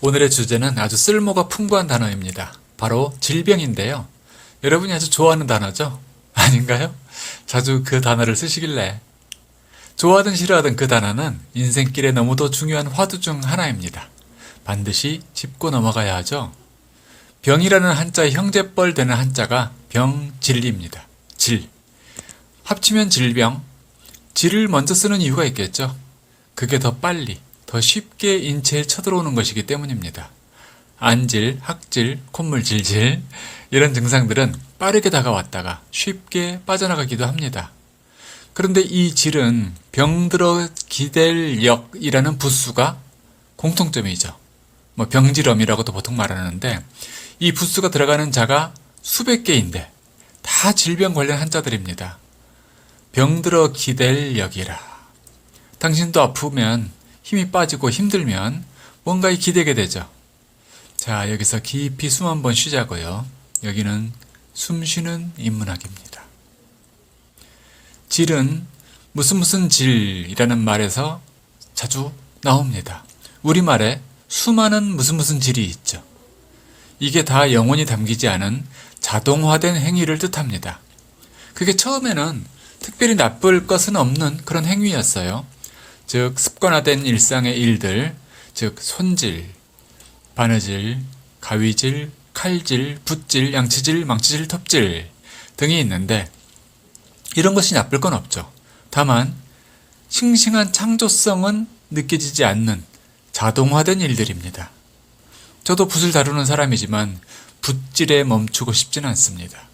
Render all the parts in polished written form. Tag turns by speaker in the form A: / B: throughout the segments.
A: 오늘의 주제는 아주 쓸모가 풍부한 단어입니다. 바로 질병인데요. 여러분이 아주 좋아하는 단어죠? 아닌가요? 자주 그 단어를 쓰시길래. 좋아하든 싫어하든 그 단어는 인생길에 너무도 중요한 화두 중 하나입니다. 반드시 짚고 넘어가야 하죠. 병이라는 한자의 형제뻘 되는 한자가 병질입니다. 질. 합치면 질병. 질을 먼저 쓰는 이유가 있겠죠. 그게 더 빨리, 더 쉽게 인체에 쳐들어오는 것이기 때문입니다. 안질, 학질, 콧물 질질 이런 증상들은 빠르게 다가왔다가 쉽게 빠져나가기도 합니다. 그런데 이 질은 병들어 기댈 역이라는 부수가 공통점이죠. 병질염이라고도 보통 말하는데 이 부수가 들어가는 자가 수백 개인데 다 질병 관련 한자들입니다. 병들어 기댈 역이라. 당신도 아프면 힘이 빠지고 힘들면 뭔가에 기대게 되죠. 자, 여기서 깊이 숨 한번 쉬자고요. 여기는 숨 쉬는 인문학입니다. 질은 무슨 질이라는 말에서 자주 나옵니다. 우리말에 수많은 무슨 질이 있죠. 이게 다 영혼이 담기지 않은 자동화된 행위를 뜻합니다. 그게 처음에는 특별히 나쁠 것은 없는 그런 행위였어요. 즉 습관화된 일상의 일들, 즉 손질, 바느질, 가위질, 칼질, 붓질, 양치질, 망치질, 톱질 등이 있는데 이런 것이 나쁠 건 없죠. 다만 싱싱한 창조성은 느껴지지 않는 자동화된 일들입니다. 저도 붓을 다루는 사람이지만 붓질에 멈추고 싶지는 않습니다.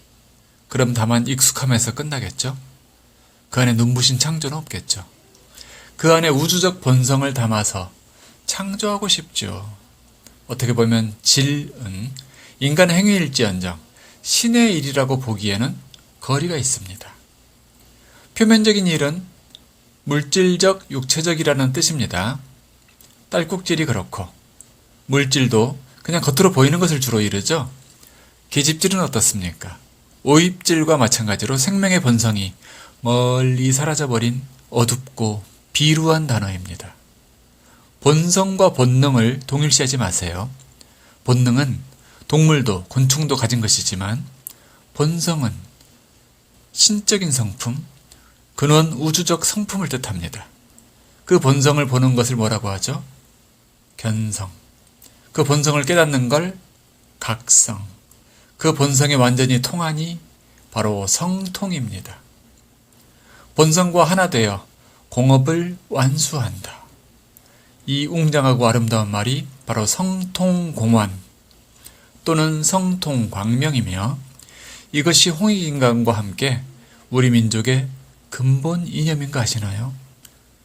A: 그럼 다만 익숙함에서 끝나겠죠? 그 안에 눈부신 창조는 없겠죠. 그 안에 우주적 본성을 담아서 창조하고 싶죠. 어떻게 보면 질은 인간 행위일지언정 신의 일이라고 보기에는 거리가 있습니다. 표면적인 일은 물질적, 육체적이라는 뜻입니다. 딸꾹질이 그렇고 물질도 그냥 겉으로 보이는 것을 주로 이르죠. 계집질은 어떻습니까? 오입질과 마찬가지로 생명의 본성이 멀리 사라져버린 어둡고 비루한 단어입니다. 본성과 본능을 동일시하지 마세요. 본능은 동물도 곤충도 가진 것이지만 본성은 신적인 성품, 근원 우주적 성품을 뜻합니다. 그 본성을 보는 것을 뭐라고 하죠? 견성. 그 본성을 깨닫는 걸 각성. 그 본성에 완전히 통하니 바로 성통입니다. 본성과 하나 되어 공업을 완수한다. 이 웅장하고 아름다운 말이 바로 성통공완 또는 성통광명이며 이것이 홍익인간과 함께 우리 민족의 근본 이념인가 아시나요?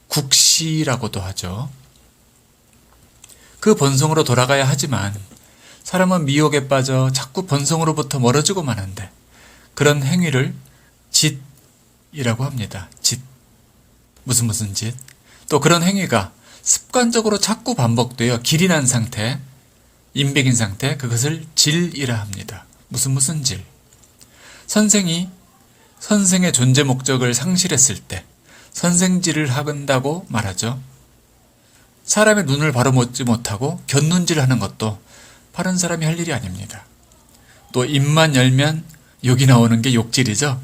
A: 국시라고도 하죠. 그 본성으로 돌아가야 하지만 사람은 미혹에 빠져 자꾸 본성으로부터 멀어지고 마는데 그런 행위를 짓이라고 합니다. 짓. 무슨 짓? 또 그런 행위가 습관적으로 자꾸 반복되어 길이 난 상태, 인백인 상태, 그것을 질이라 합니다. 무슨 질. 선생이 선생의 존재 목적을 상실했을 때 선생질을 한다고 말하죠. 사람의 눈을 바로 보지 못하고 곁눈질을 하는 것도 바른 사람이 할 일이 아닙니다. 또 입만 열면 욕이 나오는 게 욕질이죠.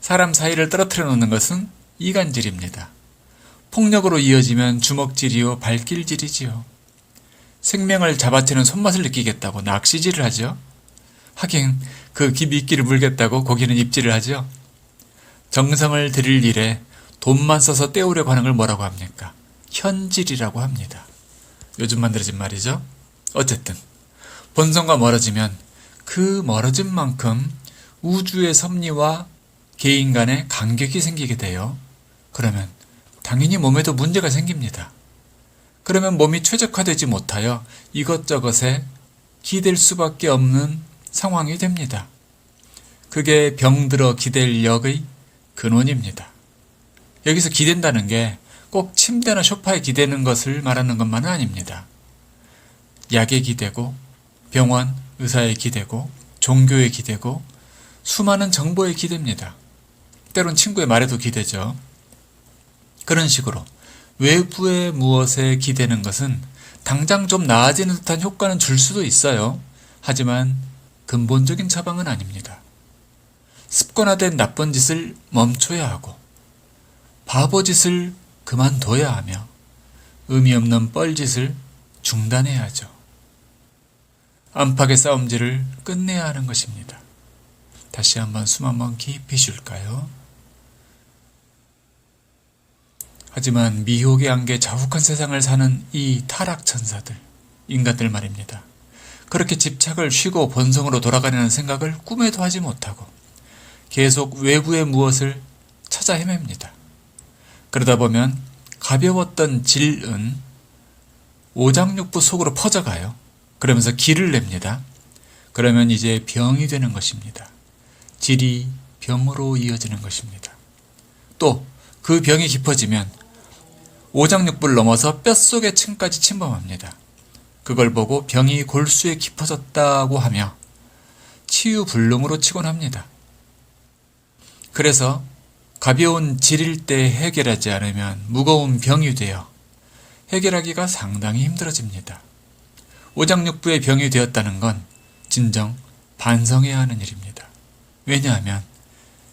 A: 사람 사이를 떨어뜨려 놓는 것은 이간질입니다. 폭력으로 이어지면 주먹질이요 발길질이지요. 생명을 잡아채는 손맛을 느끼겠다고 낚시질을 하죠. 하긴 그 미끼를 물겠다고 고기는 입질을 하죠. 정성을 들일 일에 돈만 써서 때우려고 하는 걸 뭐라고 합니까? 현질이라고 합니다. 요즘 만들어진 말이죠. 어쨌든 본성과 멀어지면 그 멀어진 만큼 우주의 섭리와 개인 간의 간격이 생기게 돼요. 그러면 당연히 몸에도 문제가 생깁니다. 그러면 몸이 최적화되지 못하여 이것저것에 기댈 수밖에 없는 상황이 됩니다. 그게 병들어 기댈 역의 근원입니다. 여기서 기댄다는 게 꼭 침대나 소파에 기대는 것을 말하는 것만은 아닙니다. 약에 기대고 병원, 의사에 기대고 종교에 기대고 수많은 정보에 기댑니다. 때론 친구의 말에도 기대죠. 그런 식으로 외부의 무엇에 기대는 것은 당장 좀 나아지는 듯한 효과는 줄 수도 있어요. 하지만 근본적인 처방은 아닙니다. 습관화된 나쁜 짓을 멈춰야 하고 바보짓을 그만둬야 하며 의미 없는 뻘짓을 중단해야 하죠. 안팎의 싸움질을 끝내야 하는 것입니다. 다시 한번 숨 한번 깊이 쉴까요? 하지만 미혹의 안개 자욱한 세상을 사는 이 타락천사들, 인간들 말입니다. 그렇게 집착을 쉬고 본성으로 돌아가려는 생각을 꿈에도 하지 못하고 계속 외부의 무엇을 찾아 헤맵니다. 그러다 보면 가벼웠던 질은 오장육부 속으로 퍼져가요. 그러면서 기를 냅니다. 그러면 이제 병이 되는 것입니다. 질이 병으로 이어지는 것입니다. 또 그 병이 깊어지면 오장육부를 넘어서 뼛속의 층까지 침범합니다. 그걸 보고 병이 골수에 깊어졌다고 하며 치유불능으로 치곤 합니다. 그래서 가벼운 질일 때 해결하지 않으면 무거운 병이 되어 해결하기가 상당히 힘들어집니다. 오장육부의 병이 되었다는 건 진정 반성해야 하는 일입니다. 왜냐하면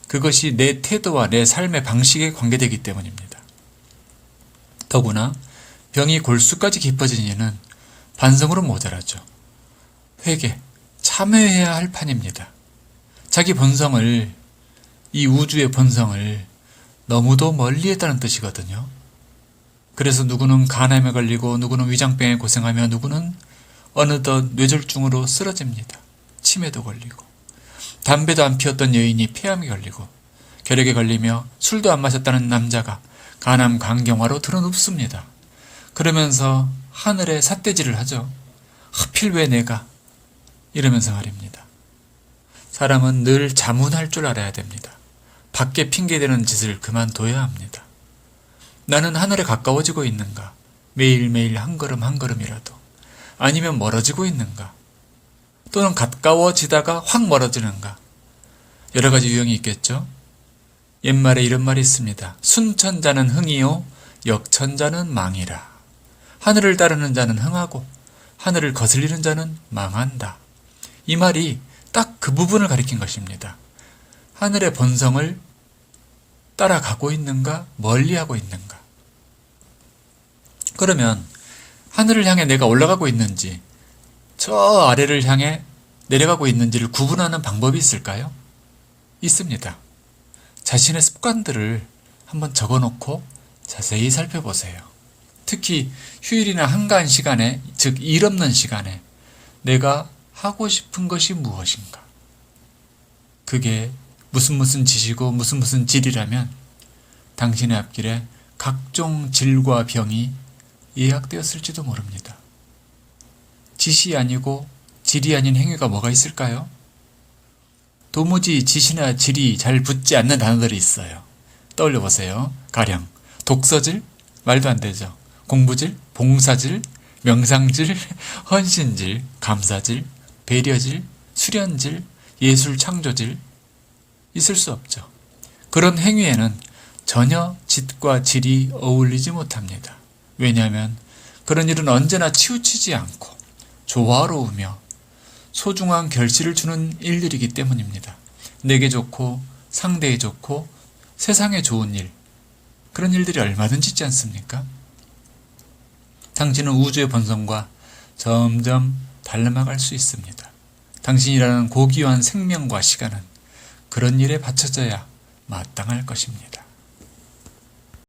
A: 그것이 내 태도와 내 삶의 방식에 관계되기 때문입니다. 더구나 병이 골수까지 깊어진 이는 반성으로 모자라죠. 회개, 참회해야 할 판입니다. 자기 본성을, 이 우주의 본성을 너무도 멀리했다는 뜻이거든요. 그래서 누구는 간암에 걸리고 누구는 위장병에 고생하며 누구는 어느덧 뇌졸중으로 쓰러집니다. 치매도 걸리고 담배도 안 피웠던 여인이 폐암에 걸리고 결핵에 걸리며 술도 안 마셨다는 남자가 간암 간경화로 드러눕습니다. 그러면서 하늘에 삿대질을 하죠. 하필 왜 내가? 이러면서 말입니다. 사람은 늘 자문할 줄 알아야 됩니다. 밖에 핑계대는 짓을 그만둬야 합니다. 나는 하늘에 가까워지고 있는가? 매일매일 한 걸음 한 걸음이라도. 아니면 멀어지고 있는가? 또는 가까워지다가 확 멀어지는가? 여러 가지 유형이 있겠죠? 옛말에 이런 말이 있습니다. 순천자는 흥이요 역천자는 망이라. 하늘을 따르는 자는 흥하고 하늘을 거슬리는 자는 망한다. 이 말이 딱 그 부분을 가리킨 것입니다. 하늘의 본성을 따라가고 있는가 멀리하고 있는가. 그러면 하늘을 향해 내가 올라가고 있는지 저 아래를 향해 내려가고 있는지를 구분하는 방법이 있을까요? 있습니다. 자신의 습관들을 한번 적어놓고 자세히 살펴보세요. 특히 휴일이나 한가한 시간에, 즉 일 없는 시간에 내가 하고 싶은 것이 무엇인가? 그게 무슨 짓이고 무슨 질이라면 당신의 앞길에 각종 질과 병이 예약되었을지도 모릅니다. 짓이 아니고 질이 아닌 행위가 뭐가 있을까요? 도무지 짓이나 질이 잘 붙지 않는 단어들이 있어요. 떠올려 보세요. 가령 독서질? 말도 안 되죠. 공부질? 봉사질? 명상질? 헌신질? 감사질? 배려질? 수련질? 예술 창조질? 있을 수 없죠. 그런 행위에는 전혀 짓과 질이 어울리지 못합니다. 왜냐하면 그런 일은 언제나 치우치지 않고 조화로우며 소중한 결실을 주는 일들이기 때문입니다. 내게 좋고 상대에 좋고 세상에 좋은 일, 그런 일들이 얼마든지 있지 않습니까? 당신은 우주의 본성과 점점 닮아갈 수 있습니다. 당신이라는 고귀한 생명과 시간은 그런 일에 바쳐져야 마땅할 것입니다.